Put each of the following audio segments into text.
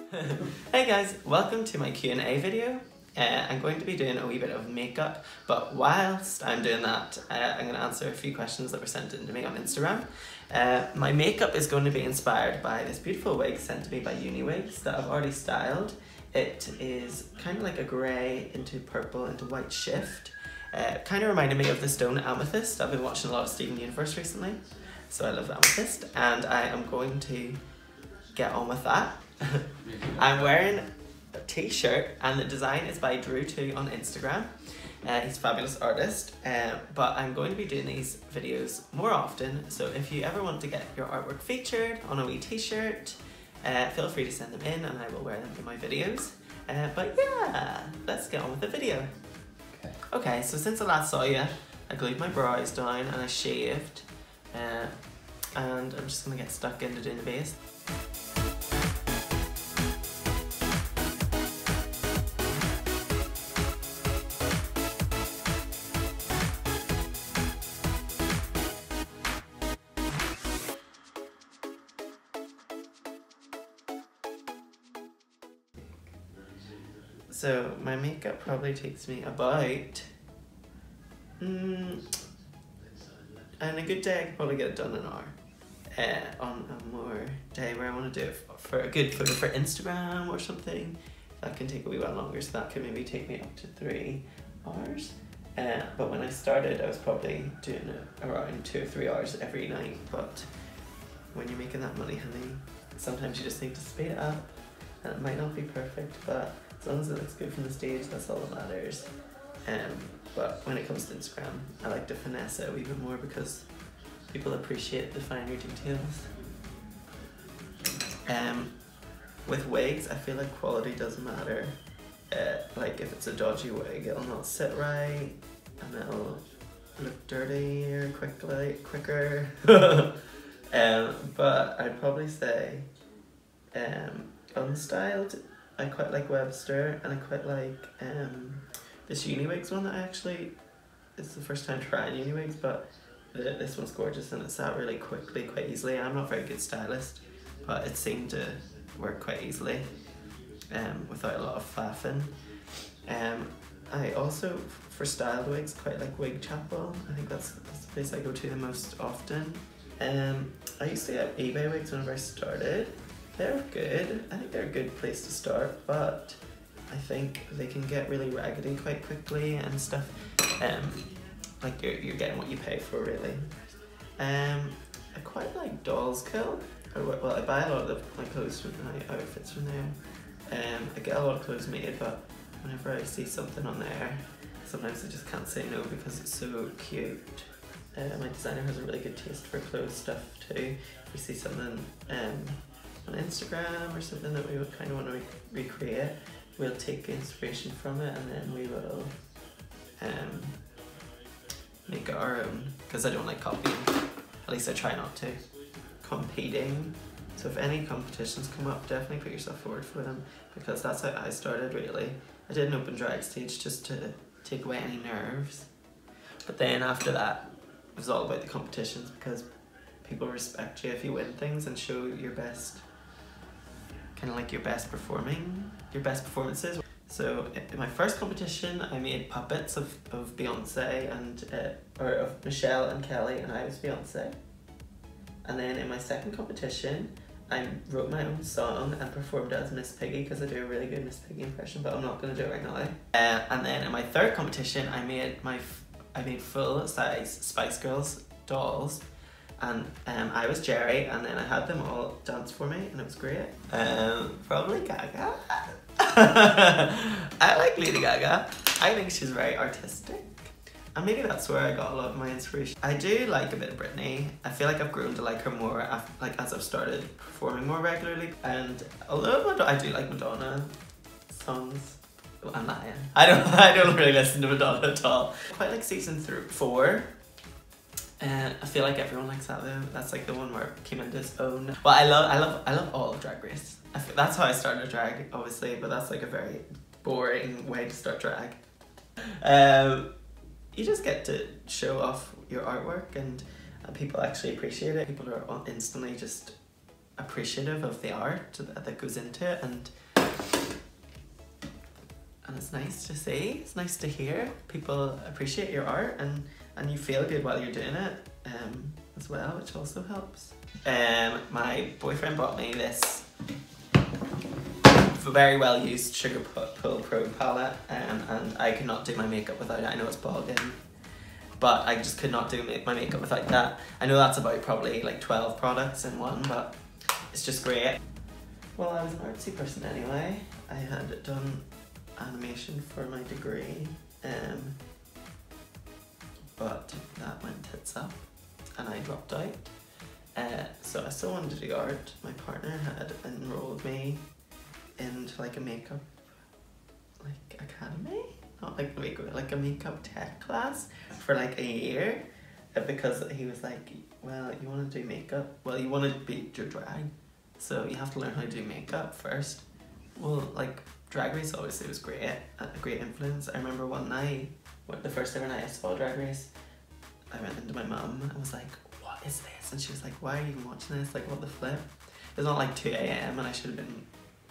Hey guys, welcome to my Q&A video. I'm going to be doing a wee bit of makeup, but whilst I'm doing that, I'm going to answer a few questions that were sent in to me on Instagram. My makeup is going to be inspired by this beautiful wig sent to me by Wigs that I've already styled. It is kind of like a grey into purple into white shift. Kind of reminded me of the stone Amethyst. I've been watching a lot of Steven Universe recently, so I love Amethyst, and I am going to get on with that. I'm wearing a t-shirt and the design is by Drew2 on Instagram. He's a fabulous artist, but I'm going to be doing these videos more often, so if you ever want to get your artwork featured on a wee t-shirt, feel free to send them in and I will wear them in my videos. But yeah, let's get on with the video. Okay, so since I last saw you, I glued my brows down and I shaved, and I'm just going to get stuck into doing the base. So my makeup probably takes me about, on a good day I could probably get it done in an hour. On a more day where I want to do it for a good photo for Instagram or something, that can take a wee while longer, so that could maybe take me up to 3 hours. But when I started I was probably doing it around 2 or 3 hours every night, but when you're making that money, honey, sometimes you just need to speed it up, and it might not be perfect, but as long as it looks good from the stage, that's all that matters. But when it comes to Instagram, I like to finesse it a wee bit more because people appreciate the finer details. With wigs, I feel like quality doesn't matter. Like if it's a dodgy wig, it'll not sit right, and it'll look dirtier quicker. But I'd probably say unstyled. I quite like Webster, and I quite like this Wigs one that it's the first time trying Wigs, but this one's gorgeous and it sat really quickly, quite easily. I'm not a very good stylist, but it seemed to work quite easily without a lot of faffing. I also, for styled wigs, quite like Wig Chapel. I think that's the place I go to the most often. I used to get eBay wigs whenever I started. They're good. I think they're a good place to start, but I think they can get really raggedy quite quickly and stuff. Like you're getting what you pay for, really. I quite like Doll's Kill. Well, I buy a lot of my clothes from my outfits from there. I get a lot of clothes made, but whenever I see something on there, sometimes I just can't say no because it's so cute. My designer has a really good taste for clothes stuff too. If we see something on Instagram or something that we would kind of want to recreate, we'll take inspiration from it and then we will make it our own, because I don't like copying. At least I try not to. Competing. So if any competitions come up, definitely put yourself forward for them, because that's how I started, really. I did an open drag stage just to take away any nerves. But then after that, it was all about the competitions, because people respect you if you win things and show your best, kind of like your best performances. So in my first competition, I made puppets of Beyonce and or of Michelle and Kelly, and I was Beyonce. And then in my second competition, I wrote my own song and performed as Miss Piggy, because I do a really good Miss Piggy impression, but I'm not going to do it right now. And then in my third competition, I made full-size Spice Girls dolls, and I was Jerry, and then I had them all dance for me, and it was great. Probably Gaga. I like Lady Gaga. I think she's very artistic, and maybe that's where I got a lot of my inspiration. I do like a bit of Britney. I feel like I've grown to like her more as I've started performing more regularly, and although I do like Madonna songs, I'm lying. I don't really listen to Madonna at all. I quite like season 4. I feel like everyone likes that though. That's like the one where it came into its own. Well, I love all of Drag Race. That's how I started drag, obviously, but that's like a very boring way to start drag. You just get to show off your artwork, and people actually appreciate it. People are instantly just appreciative of the art that goes into it, and it's nice to see, it's nice to hear people appreciate your art, and you feel good while you're doing it as well, which also helps. My boyfriend bought me this very well used Sugarpill Pro palette, and I could not do my makeup without it. I know it's bogging, but I just could not do my makeup without that. I know that's about probably like 12 products in one, but it's just great. Well, I was an artsy person anyway. I had done animation for my degree, but that went tits up and I dropped out. So I still wanted to do art. My partner had enrolled me into like a makeup academy, not like a makeup tech class for like a year, because he was like, well, you want to do makeup, well, you want to be your drag, so you have to learn how to do makeup first. Well, like Drag Race obviously was great, a great influence. I remember one night, the first ever night I saw Drag Race, I went into my mum and was like, what is this? And she was like, why are you even watching this? Like, what the flip? It was not like 2 AM and I should have been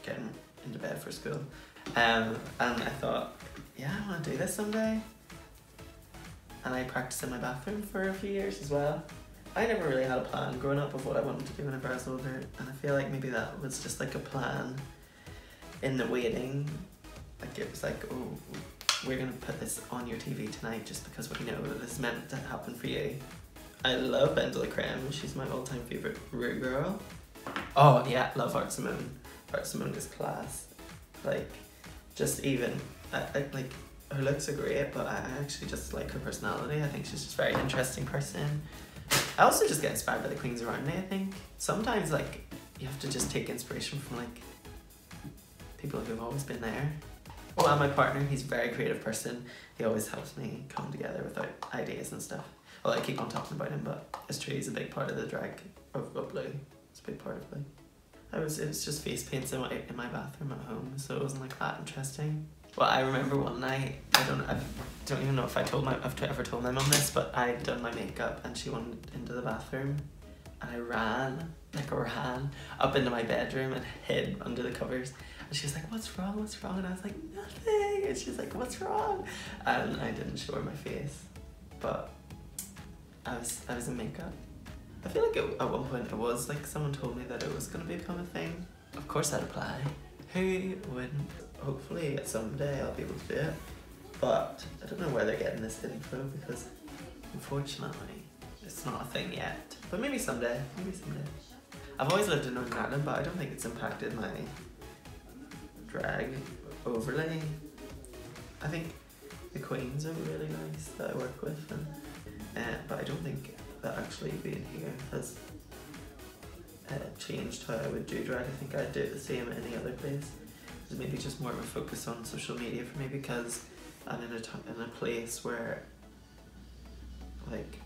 getting into bed for school. And I thought, yeah, I want to do this someday. And I practiced in my bathroom for a few years as well. I never really had a plan growing up of what I wanted to do whenever I was older, and I feel like maybe that was just like a plan in the waiting. Like it was like, oh, we're gonna put this on your TV tonight just because we know that this is meant to happen for you. I love Bendela Creme, she's my all-time favourite Rue girl. Oh yeah, love Art Simone. Art Simone is class. Like, just even, like, her looks are great, but I actually just like her personality. I think she's just a very interesting person. I also just get inspired by the queens around me, I think. Sometimes, like, you have to just take inspiration from, like, people who've always been there. Oh, and my partner, he's a very creative person. He always helps me come together with ideas and stuff. Well, I keep on talking about him, but it's true, he's a big part of the drag of Blue. It's a big part of Blue. It was just face paints in my bathroom at home, so it wasn't like that interesting. Well, I remember one night, I don't even know if I've ever told my mum this, but I'd done my makeup and she went into the bathroom and I ran up into my bedroom and hid under the covers. And she was like, what's wrong? And I was like, nothing. And she was like, what's wrong? And I didn't show her my face, but I was in makeup. I feel like at one point it was like someone told me that it was going to become a thing. Of course I'd apply. Who wouldn't? Hopefully someday I'll be able to do it. But I don't know where they're getting this info because unfortunately it's not a thing yet. But maybe someday, I've always lived in Northern Ireland, but I don't think it's impacted my drag overly. I think the queens are really nice that I work with, but I don't think that actually being here has changed how I would do drag. I think I'd do it the same at any other place. There's maybe just more of a focus on social media for me because I'm in a place where like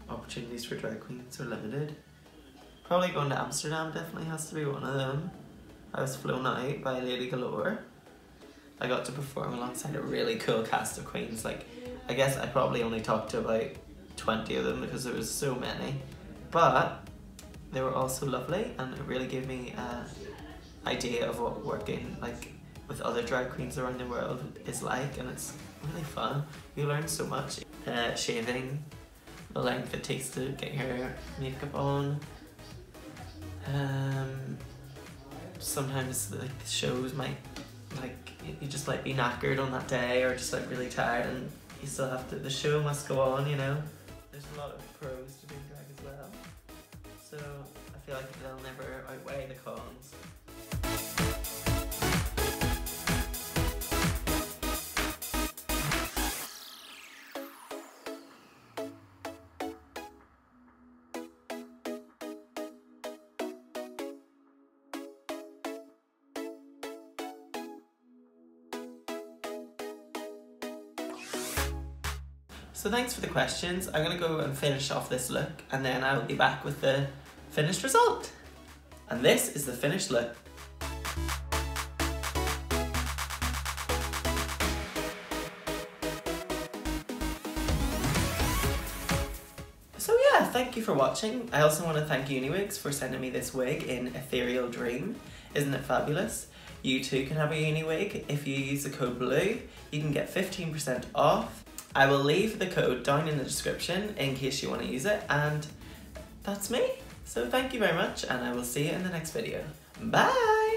opportunities for drag queens are limited. Probably going to Amsterdam definitely has to be one of them. I was flown out by Lady Galore. I got to perform alongside a really cool cast of queens. Like, I guess I probably only talked to about 20 of them because there was so many, but they were all so lovely and it really gave me an idea of what working like with other drag queens around the world is like, and it's really fun. You learn so much. Shaving, the length it takes to get your makeup on. Sometimes like the shows might, like, you just might be knackered on that day or just like really tired and you still have to, the show must go on, you know. There's a lot of pros to being drag as well, so I feel like they'll never outweigh the cons. So thanks for the questions. I'm gonna go and finish off this look and then I'll be back with the finished result. And this is the finished look. So yeah, thank you for watching. I also want to thank Uniwigs for sending me this wig in Ethereal Dream. Isn't it fabulous? You too can have a Uniwig. If you use the code BLUE, you can get 15% off. I will leave the code down in the description in case you want to use it, and that's me. So thank you very much, and I will see you in the next video. Bye!